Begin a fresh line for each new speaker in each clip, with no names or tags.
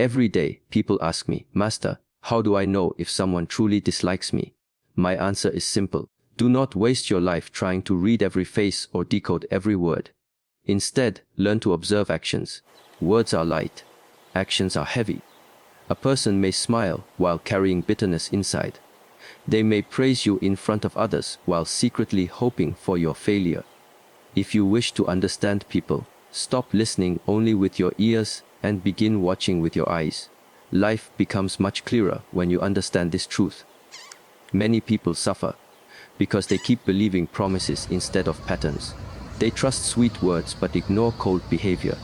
Every day, people ask me, Master, how do I know if someone truly dislikes me? My answer is simple. Do not waste your life trying to read every face or decode every word. Instead, learn to observe actions. Words are light. Actions are heavy. A person may smile while carrying bitterness inside. They may praise you in front of others while secretly hoping for your failure. If you wish to understand people, stop listening only with your ears and begin watching with your eyes. Life becomes much clearer when you understand this truth. Many people suffer because they keep believing promises instead of patterns. They trust sweet words but ignore cold behavior.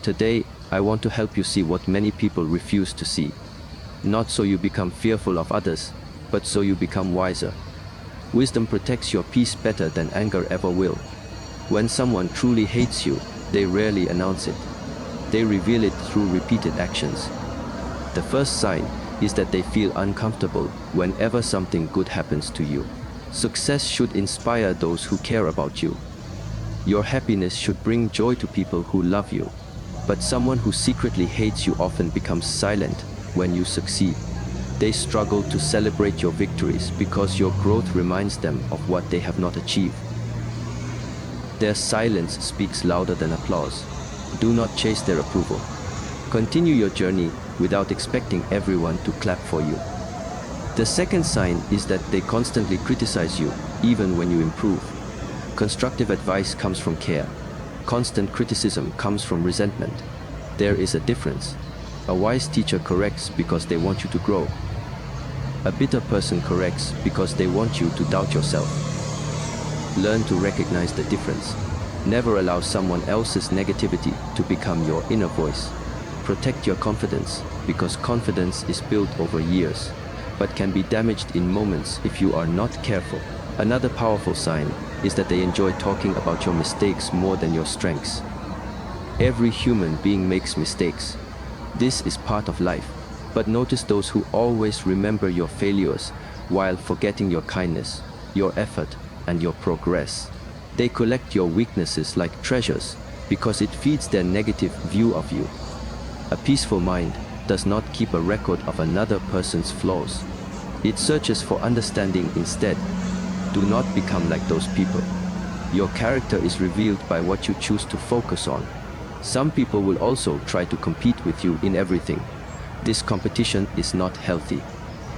Today, I want to help you see what many people refuse to see. Not so you become fearful of others, but so you become wiser. Wisdom protects your peace better than anger ever will. When someone truly hates you, they rarely announce it. They reveal it through repeated actions. The first sign is that they feel uncomfortable whenever something good happens to you. Success should inspire those who care about you. Your happiness should bring joy to people who love you. But someone who secretly hates you often becomes silent when you succeed. They struggle to celebrate your victories because your growth reminds them of what they have not achieved. Their silence speaks louder than applause. Do not chase their approval. Continue your journey without expecting everyone to clap for you. The second sign is that they constantly criticize you, even when you improve. Constructive advice comes from care. Constant criticism comes from resentment. There is a difference. A wise teacher corrects because they want you to grow. A bitter person corrects because they want you to doubt yourself. Learn to recognize the difference. Never allow someone else's negativity to become your inner voice. Protect your confidence, because confidence is built over years, but can be damaged in moments if you are not careful. Another powerful sign is that they enjoy talking about your mistakes more than your strengths. Every human being makes mistakes. This is part of life. But notice those who always remember your failures while forgetting your kindness, your effort, and your progress. They collect your weaknesses like treasures because it feeds their negative view of you. A peaceful mind does not keep a record of another person's flaws. It searches for understanding instead. Do not become like those people. Your character is revealed by what you choose to focus on. Some people will also try to compete with you in everything. This competition is not healthy.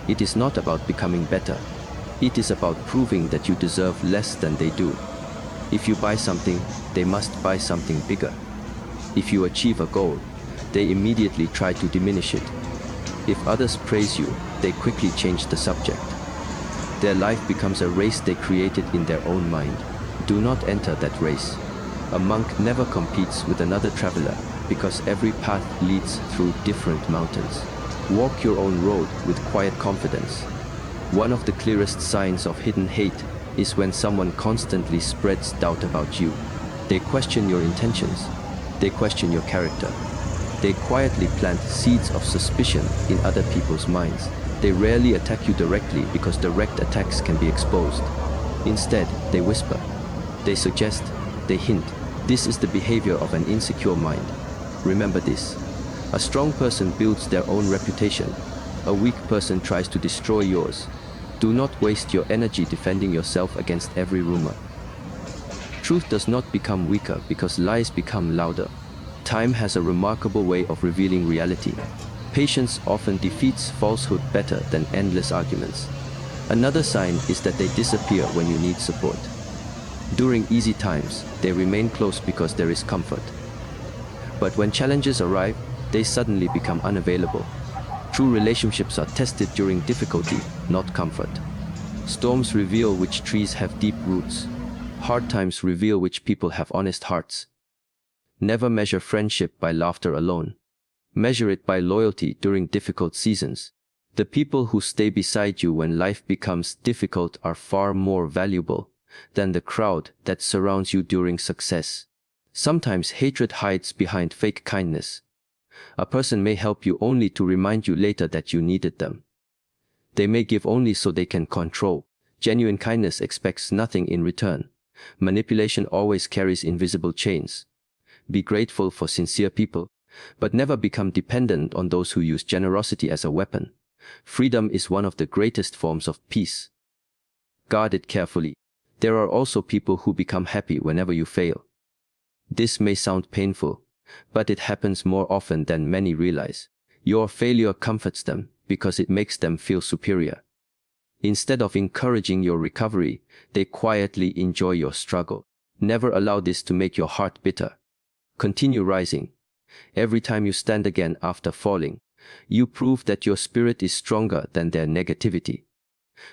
It is not about becoming better. It is about proving that you deserve less than they do. If you buy something, they must buy something bigger. If you achieve a goal, they immediately try to diminish it. If others praise you, they quickly change the subject. Their life becomes a race they created in their own mind. Do not enter that race. A monk never competes with another traveler, because every path leads through different mountains. Walk your own road with quiet confidence. One of the clearest signs of hidden hate is when someone constantly spreads doubt about you. They question your intentions. They question your character. They quietly plant seeds of suspicion in other people's minds. They rarely attack you directly because direct attacks can be exposed. Instead, they whisper. They suggest. They hint. This is the behavior of an insecure mind. Remember this. A strong person builds their own reputation. A weak person tries to destroy yours. Do not waste your energy defending yourself against every rumor. Truth does not become weaker because lies become louder. Time has a remarkable way of revealing reality. Patience often defeats falsehood better than endless arguments. Another sign is that they disappear when you need support. During easy times, they remain close because there is comfort. But when challenges arrive, they suddenly become unavailable. True relationships are tested during difficulty, not comfort. Storms reveal which trees have deep roots. Hard times reveal which people have honest hearts. Never measure friendship by laughter alone. Measure it by loyalty during difficult seasons. The people who stay beside you when life becomes difficult are far more valuable than the crowd that surrounds you during success. Sometimes hatred hides behind fake kindness. A person may help you only to remind you later that you needed them. They may give only so they can control. Genuine kindness expects nothing in return. Manipulation always carries invisible chains. Be grateful for sincere people, but never become dependent on those who use generosity as a weapon. Freedom is one of the greatest forms of peace. Guard it carefully. There are also people who become happy whenever you fail. This may sound painful, but it happens more often than many realize. Your failure comforts them because it makes them feel superior. Instead of encouraging your recovery, they quietly enjoy your struggle. Never allow this to make your heart bitter. Continue rising. Every time you stand again after falling, you prove that your spirit is stronger than their negativity.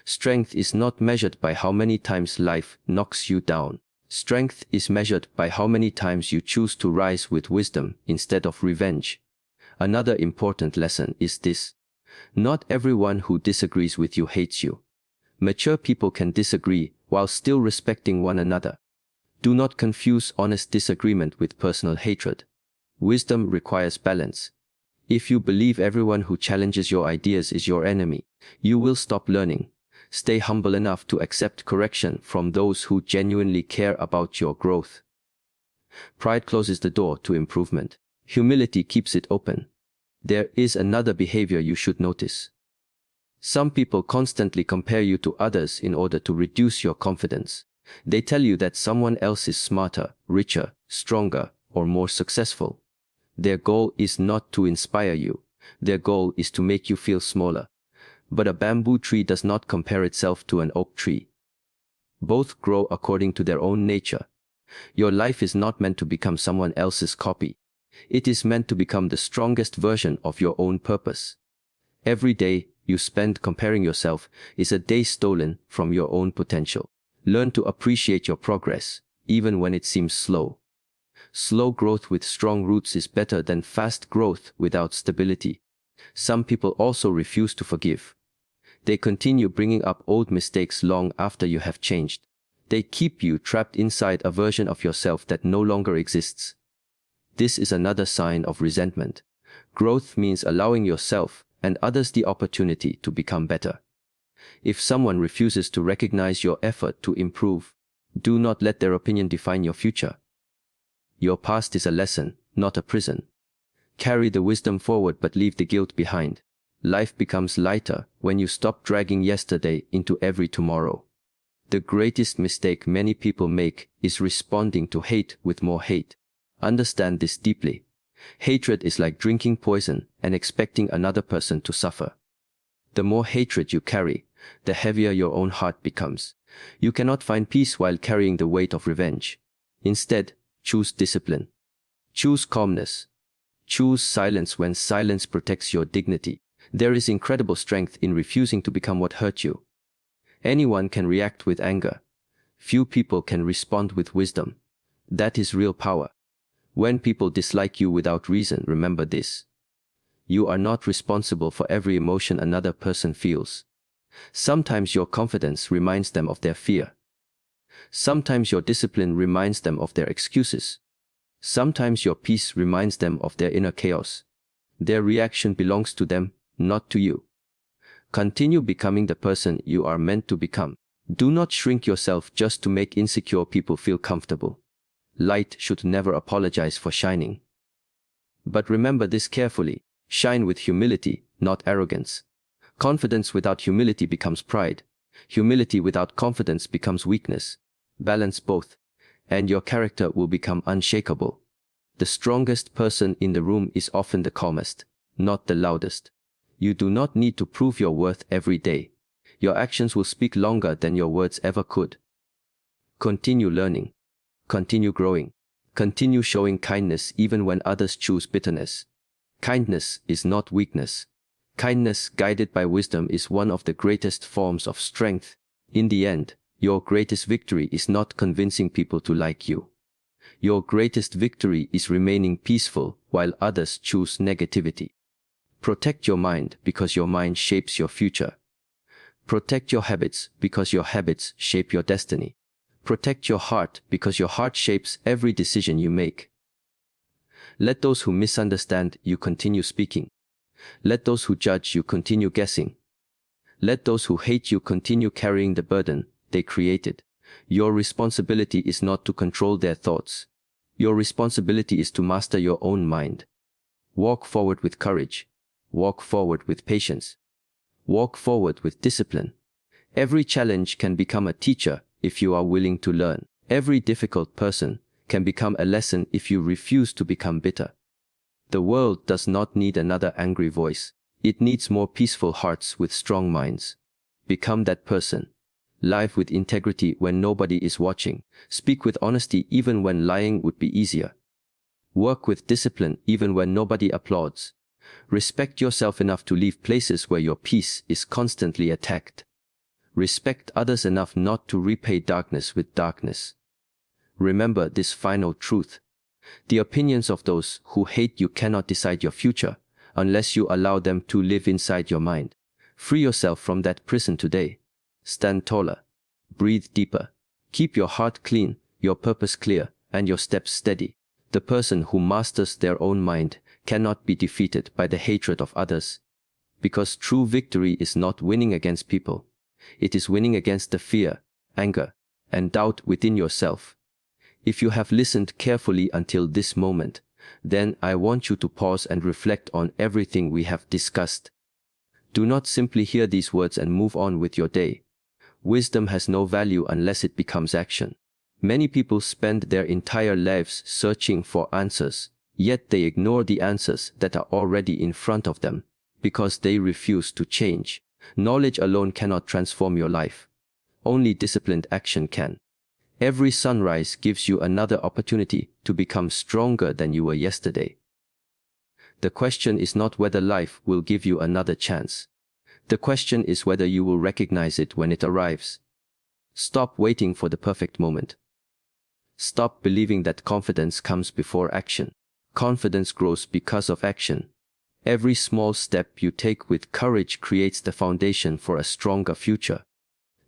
Strength is not measured by how many times life knocks you down. Strength is measured by how many times you choose to rise with wisdom instead of revenge. Another important lesson is this: not everyone who disagrees with you hates you. Mature people can disagree while still respecting one another. Do not confuse honest disagreement with personal hatred. Wisdom requires balance. If you believe everyone who challenges your ideas is your enemy, you will stop learning. Stay humble enough to accept correction from those who genuinely care about your growth. Pride closes the door to improvement. Humility keeps it open. There is another behavior you should notice. Some people constantly compare you to others in order to reduce your confidence. They tell you that someone else is smarter, richer, stronger, or more successful. Their goal is not to inspire you. Their goal is to make you feel smaller. But a bamboo tree does not compare itself to an oak tree. Both grow according to their own nature. Your life is not meant to become someone else's copy. It is meant to become the strongest version of your own purpose. Every day you spend comparing yourself is a day stolen from your own potential. Learn to appreciate your progress, even when it seems slow. Slow growth with strong roots is better than fast growth without stability. Some people also refuse to forgive. They continue bringing up old mistakes long after you have changed. They keep you trapped inside a version of yourself that no longer exists. This is another sign of resentment. Growth means allowing yourself and others the opportunity to become better. If someone refuses to recognize your effort to improve, do not let their opinion define your future. Your past is a lesson, not a prison. Carry the wisdom forward but leave the guilt behind. Life becomes lighter when you stop dragging yesterday into every tomorrow. The greatest mistake many people make is responding to hate with more hate. Understand this deeply. Hatred is like drinking poison and expecting another person to suffer. The more hatred you carry, the heavier your own heart becomes. You cannot find peace while carrying the weight of revenge. Instead, choose discipline. Choose calmness. Choose silence when silence protects your dignity. There is incredible strength in refusing to become what hurt you. Anyone can react with anger. Few people can respond with wisdom. That is real power. When people dislike you without reason, remember this: you are not responsible for every emotion another person feels. Sometimes your confidence reminds them of their fear. Sometimes your discipline reminds them of their excuses. Sometimes your peace reminds them of their inner chaos. Their reaction belongs to them, not to you. Continue becoming the person you are meant to become. Do not shrink yourself just to make insecure people feel comfortable. Light should never apologize for shining. But remember this carefully: shine with humility, not arrogance. Confidence without humility becomes pride. Humility without confidence becomes weakness. Balance both, and your character will become unshakable. The strongest person in the room is often the calmest, not the loudest. You do not need to prove your worth every day. Your actions will speak longer than your words ever could. Continue learning. Continue growing. Continue showing kindness even when others choose bitterness. Kindness is not weakness. Kindness guided by wisdom is one of the greatest forms of strength. In the end, your greatest victory is not convincing people to like you. Your greatest victory is remaining peaceful while others choose negativity. Protect your mind because your mind shapes your future. Protect your habits because your habits shape your destiny. Protect your heart because your heart shapes every decision you make. Let those who misunderstand you continue speaking. Let those who judge you continue guessing. Let those who hate you continue carrying the burden they created. Your responsibility is not to control their thoughts. Your responsibility is to master your own mind. Walk forward with courage. Walk forward with patience. Walk forward with discipline. Every challenge can become a teacher if you are willing to learn. Every difficult person can become a lesson if you refuse to become bitter. The world does not need another angry voice. It needs more peaceful hearts with strong minds. Become that person. Live with integrity when nobody is watching. Speak with honesty even when lying would be easier. Work with discipline even when nobody applauds. Respect yourself enough to leave places where your peace is constantly attacked. Respect others enough not to repay darkness with darkness. Remember this final truth. The opinions of those who hate you cannot decide your future unless you allow them to live inside your mind. Free yourself from that prison today. Stand taller. Breathe deeper. Keep your heart clean, your purpose clear, and your steps steady. The person who masters their own mind cannot be defeated by the hatred of others. Because true victory is not winning against people. It is winning against the fear, anger, and doubt within yourself. If you have listened carefully until this moment, then I want you to pause and reflect on everything we have discussed. Do not simply hear these words and move on with your day. Wisdom has no value unless it becomes action. Many people spend their entire lives searching for answers, yet they ignore the answers that are already in front of them, because they refuse to change. Knowledge alone cannot transform your life. Only disciplined action can. Every sunrise gives you another opportunity to become stronger than you were yesterday. The question is not whether life will give you another chance. The question is whether you will recognize it when it arrives. Stop waiting for the perfect moment. Stop believing that confidence comes before action. Confidence grows because of action. Every small step you take with courage creates the foundation for a stronger future.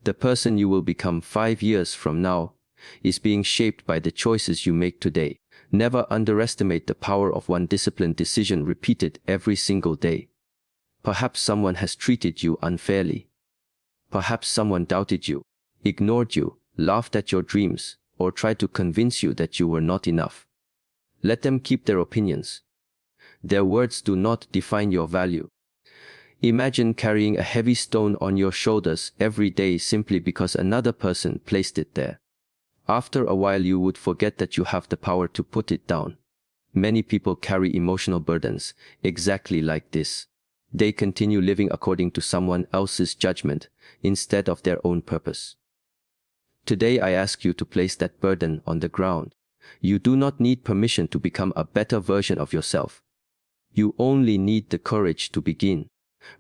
The person you will become 5 years from now is being shaped by the choices you make today. Never underestimate the power of one disciplined decision repeated every single day. Perhaps someone has treated you unfairly. Perhaps someone doubted you, ignored you, laughed at your dreams, or tried to convince you that you were not enough. Let them keep their opinions. Their words do not define your value. Imagine carrying a heavy stone on your shoulders every day simply because another person placed it there. After a while you would forget that you have the power to put it down. Many people carry emotional burdens exactly like this. They continue living according to someone else's judgment instead of their own purpose. Today I ask you to place that burden on the ground. You do not need permission to become a better version of yourself. You only need the courage to begin.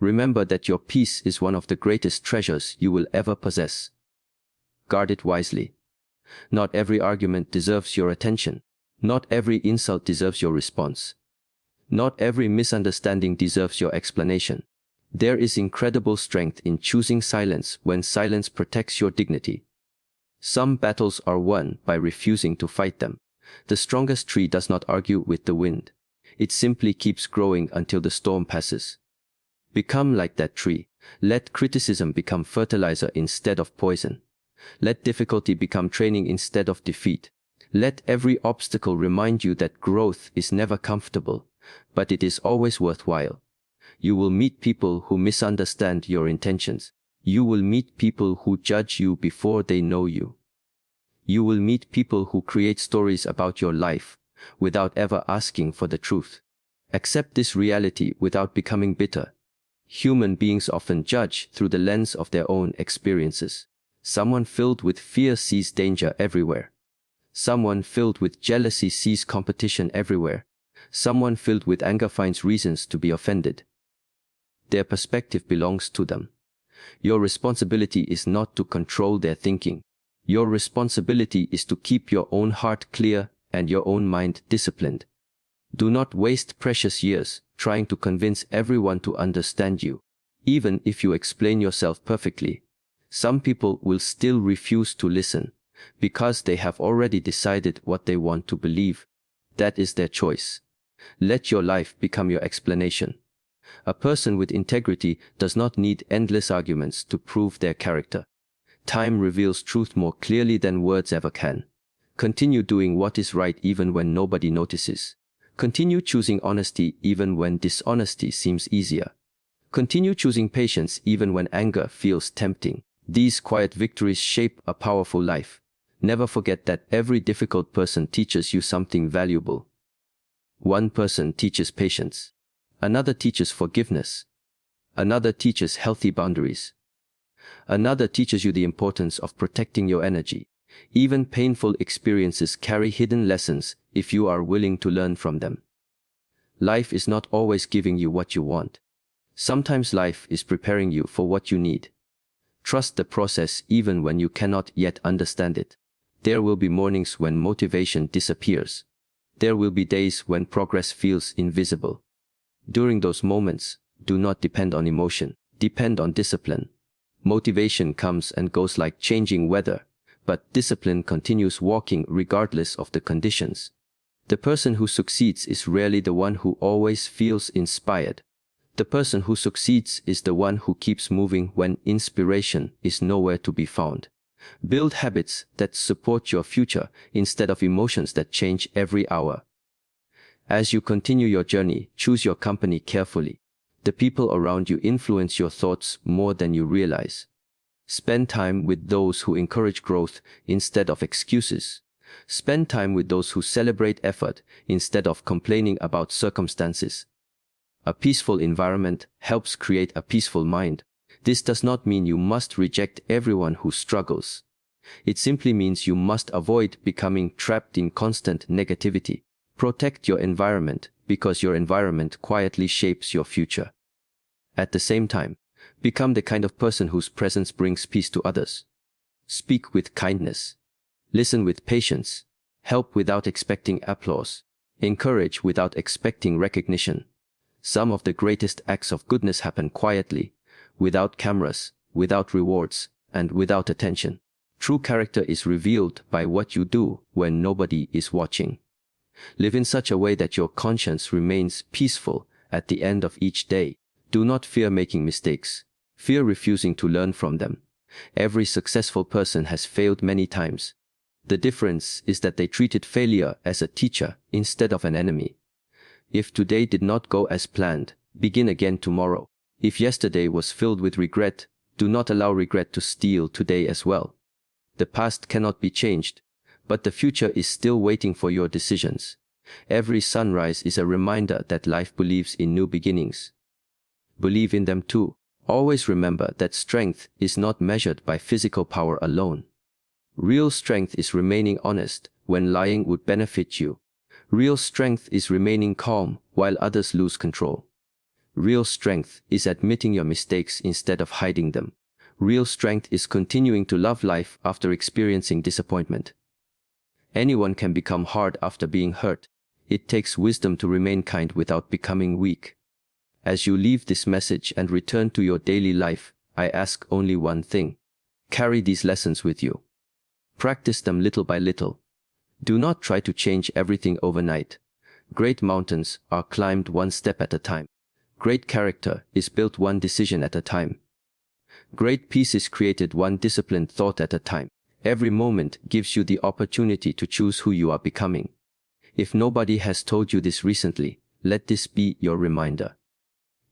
Remember that your peace is one of the greatest treasures you will ever possess. Guard it wisely. Not every argument deserves your attention. Not every insult deserves your response. Not every misunderstanding deserves your explanation. There is incredible strength in choosing silence when silence protects your dignity. Some battles are won by refusing to fight them. The strongest tree does not argue with the wind. It simply keeps growing until the storm passes. Become like that tree. Let criticism become fertilizer instead of poison. Let difficulty become training instead of defeat. Let every obstacle remind you that growth is never comfortable, but it is always worthwhile. You will meet people who misunderstand your intentions. You will meet people who judge you before they know you. You will meet people who create stories about your life without ever asking for the truth. Accept this reality without becoming bitter. Human beings often judge through the lens of their own experiences. Someone filled with fear sees danger everywhere. Someone filled with jealousy sees competition everywhere. Someone filled with anger finds reasons to be offended. Their perspective belongs to them. Your responsibility is not to control their thinking. Your responsibility is to keep your own heart clear and your own mind disciplined. Do not waste precious years trying to convince everyone to understand you. Even if you explain yourself perfectly, some people will still refuse to listen because they have already decided what they want to believe. That is their choice. Let your life become your explanation. A person with integrity does not need endless arguments to prove their character. Time reveals truth more clearly than words ever can. Continue doing what is right even when nobody notices. Continue choosing honesty even when dishonesty seems easier. Continue choosing patience even when anger feels tempting. These quiet victories shape a powerful life. Never forget that every difficult person teaches you something valuable. One person teaches patience. Another teaches forgiveness. Another teaches healthy boundaries. Another teaches you the importance of protecting your energy. Even painful experiences carry hidden lessons if you are willing to learn from them. Life is not always giving you what you want. Sometimes life is preparing you for what you need. Trust the process even when you cannot yet understand it. There will be mornings when motivation disappears. There will be days when progress feels invisible. During those moments, do not depend on emotion. Depend on discipline. Motivation comes and goes like changing weather, but discipline continues walking regardless of the conditions. The person who succeeds is rarely the one who always feels inspired. The person who succeeds is the one who keeps moving when inspiration is nowhere to be found. Build habits that support your future instead of emotions that change every hour. As you continue your journey, choose your company carefully. The people around you influence your thoughts more than you realize. Spend time with those who encourage growth instead of excuses. Spend time with those who celebrate effort instead of complaining about circumstances. A peaceful environment helps create a peaceful mind. This does not mean you must reject everyone who struggles. It simply means you must avoid becoming trapped in constant negativity. Protect your environment because your environment quietly shapes your future. At the same time, become the kind of person whose presence brings peace to others. Speak with kindness. Listen with patience. Help without expecting applause. Encourage without expecting recognition. Some of the greatest acts of goodness happen quietly, without cameras, without rewards, and without attention. True character is revealed by what you do when nobody is watching. Live in such a way that your conscience remains peaceful at the end of each day. Do not fear making mistakes. Fear refusing to learn from them. Every successful person has failed many times. The difference is that they treated failure as a teacher instead of an enemy. If today did not go as planned, begin again tomorrow. If yesterday was filled with regret, do not allow regret to steal today as well. The past cannot be changed, but the future is still waiting for your decisions. Every sunrise is a reminder that life believes in new beginnings. Believe in them too. Always remember that strength is not measured by physical power alone. Real strength is remaining honest when lying would benefit you. Real strength is remaining calm while others lose control. Real strength is admitting your mistakes instead of hiding them. Real strength is continuing to love life after experiencing disappointment. Anyone can become hard after being hurt. It takes wisdom to remain kind without becoming weak. As you leave this message and return to your daily life, I ask only one thing. Carry these lessons with you. Practice them little by little. Do not try to change everything overnight. Great mountains are climbed one step at a time. Great character is built one decision at a time. Great peace is created one disciplined thought at a time. Every moment gives you the opportunity to choose who you are becoming. If nobody has told you this recently, let this be your reminder.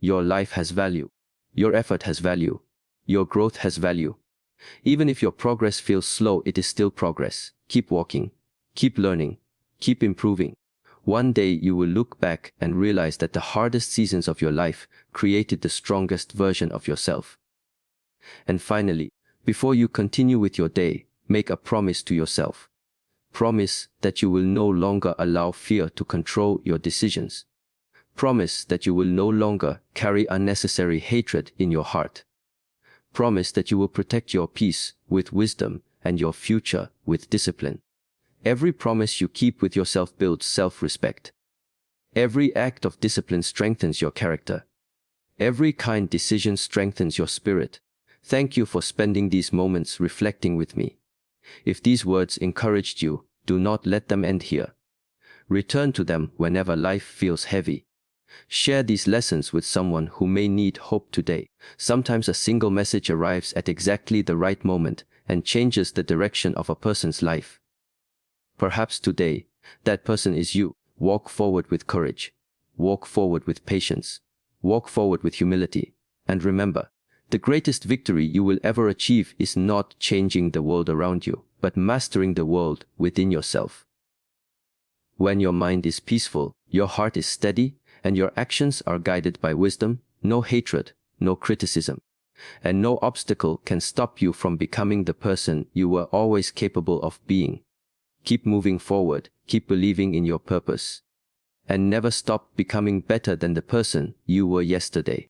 Your life has value. Your effort has value. Your growth has value. Even if your progress feels slow, it is still progress. Keep walking. Keep learning. Keep improving. One day you will look back and realize that the hardest seasons of your life created the strongest version of yourself. And finally, before you continue with your day, make a promise to yourself. Promise that you will no longer allow fear to control your decisions. Promise that you will no longer carry unnecessary hatred in your heart. Promise that you will protect your peace with wisdom and your future with discipline. Every promise you keep with yourself builds self-respect. Every act of discipline strengthens your character. Every kind decision strengthens your spirit. Thank you for spending these moments reflecting with me. If these words encouraged you, do not let them end here. Return to them whenever life feels heavy. Share these lessons with someone who may need hope today. Sometimes a single message arrives at exactly the right moment and changes the direction of a person's life. Perhaps today, that person is you. Walk forward with courage. Walk forward with patience. Walk forward with humility. And remember, the greatest victory you will ever achieve is not changing the world around you, but mastering the world within yourself. When your mind is peaceful, your heart is steady, and your actions are guided by wisdom, no hatred, no criticism, and no obstacle can stop you from becoming the person you were always capable of being. Keep moving forward, keep believing in your purpose, and never stop becoming better than the person you were yesterday.